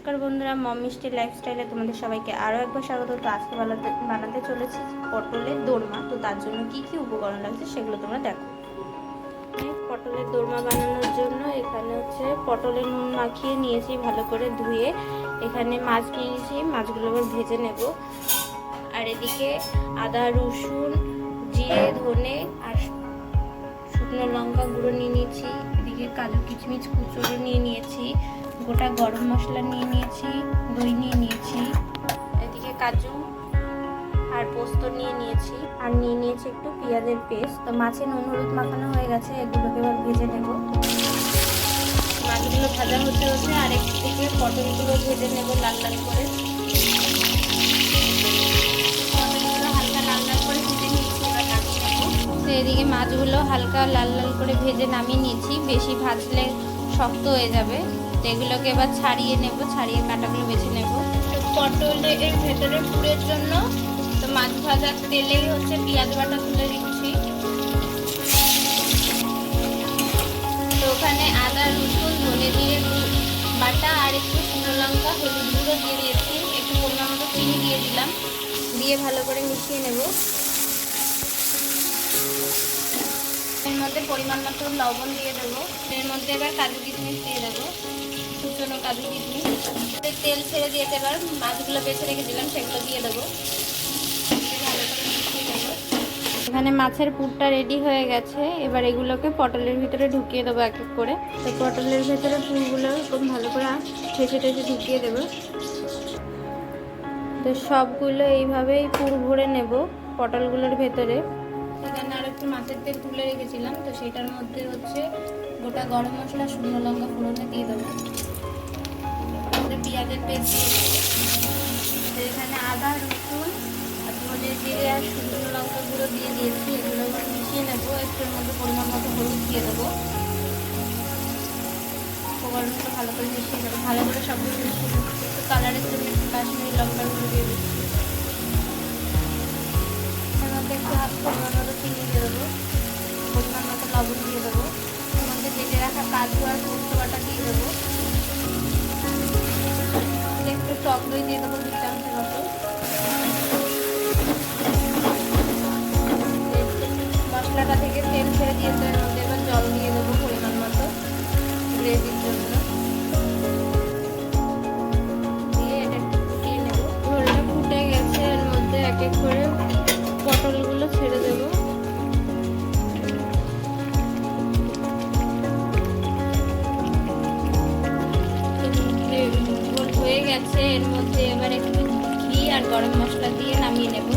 নমস্কার বন্ধুরা, মম মিষ্টি লাইফস্টাইলে তোমাদের সবাইকে আরও একবার স্বাগত। তো আজকে বানাতে চলেছি পটলের দোরমা। তো তার জন্য কি কি উপকরণ লাগছে সেগুলো তোমরা দেখো। পটলের দোরমা বানানোর জন্য এখানে হচ্ছে পটলে নুন মাখিয়ে নিয়েছি ভালো করে ধুয়ে। এখানে মাছ নিয়েছি, মাছগুলো আবার ভেজে নেব। আর এদিকে আদা, রসুন, জিরে, ধনে আর শুকনো লঙ্কা গুঁড়ো নিয়ে নিয়েছি। এদিকে কাজু কিশমিশ কুচুরো নিয়ে নিয়েছি, গোটা গরম মশলা নিয়ে নিয়েছি, দই নিয়ে নিয়েছি, এদিকে কাজু আর পোস্ত নিয়ে নিয়েছি, আর নিয়ে নিয়েছি একটু পেঁয়াজের পেস্ট। তো মাছে নুন হলুদ মাখানো হয়ে গেছে, এগুলোকে এবার ভেজে নেব। মাছগুলো ভাজা হতে হতে আরেকদিকে পটলগুলো ভেজে নেব লাল লাল করে। পটলগুলো হালকা লাল লাল করে ভেজে নিয়েছি, এবার নামিয়ে নেব। তো এদিকে মাছগুলো হালকা লাল লাল করে ভেজে নামিয়ে নিয়েছি, বেশি ভাজলে শক্ত হয়ে যাবে। তো এগুলোকে এবার ছাড়িয়ে নেব, ছাড়িয়ে কাঁটাগুলো বেছে নেব। তো পটলের ভেতরে পুরের জন্য তো মাছ ভাজার তেলেই হচ্ছে পেঁয়াজ বাটা তুলে দিচ্ছি। তো ওখানে আদা, রসুন, ধনে জিরে বাটা আর একটু শুকনো লঙ্কা, হলুদ গুঁড়ো দিয়ে দিয়েছি, একটু পরিমাণ মতো চিনি দিয়ে দিলাম, দিয়ে ভালো করে মিশিয়ে নেব। এর মধ্যে পরিমাণ মতো লবণ দিয়ে দেবো। এর মধ্যে এবার কাজু কিশমিশ দিয়ে দেবো, কুচনো কাজু কিশমিশ। তেল ছেড়ে দিয়েছে, এবার মাছগুলো বেছে রেখে দিলাম সেগুলো দিয়ে দেবো, ভালো করে মিশিয়ে দেবো। এখানে মাছের পুরটা রেডি হয়ে গেছে, এবার এগুলোকে পটলের ভিতরে ঢুকিয়ে দেবো এক এক করে। তো পটলের ভেতরে পুরগুলো এরকম ভালো করে ঠেসে ঠেসে ঢুকিয়ে দেবো। তো সবগুলো এইভাবেই পুর ভরে নেব পটলগুলোর ভেতরে। এখানে আর একটু মাছের তেল তুলে রেখেছিলাম, তো সেটার মধ্যে হচ্ছে গোটা গরম মশলা, শুকনো লঙ্কা ফোড়নে দিয়ে দেবো, পেঁয়াজের পেস্ট দিয়ে দেবো। এখানে আদা, রসুন আর ধনে জিরে আর শুকনো লঙ্কা গুঁড়ো দিয়ে দিয়েছি, এগুলো মিশিয়ে নেবো। একটুর মধ্যে পরিমাণ মতো হলুদ দিয়ে দেবো, উপকরণগুলো ভালো করে মিশিয়ে নেবো, ভালো করে সবগুলো মিশিয়ে নেবো। একটু কালারের জন্য একটু কাশ্মীরি লঙ্কার গুঁড়ো দিয়ে দিচ্ছি। এর মধ্যে একটু পরিমাণ মতো চিনি দিয়ে দেবো, পরিমাণ মতো লবণ দিয়ে দেবো। এর মধ্যে বেটে রাখা কাজু আর পোস্ত বাটা দিয়ে দেবো, একটু টক দই দিয়ে দেবো 2 চামচের মতো। মশলাটা থেকে তেল ছেড়ে দিয়েছে, এর মধ্যে এবার জল দিয়ে দেবো পরিমাণ মতো গ্রেভির জন্য, দিয়ে এটা একটু ফুটিয়ে নেব। ঝোলটা ফুটে গেছে, এর মধ্যে এক এক করে পটলগুলো ছেড়ে দেবো। ঝোল হয়ে গেছে, এর মধ্যে এবার একটু ঘি আর গরম মশলা দিয়ে নামিয়ে নেব।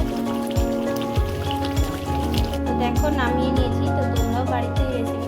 তো দেখো নামিয়ে নিয়েছি। তো তোমরাও বাড়িতে রেসিপি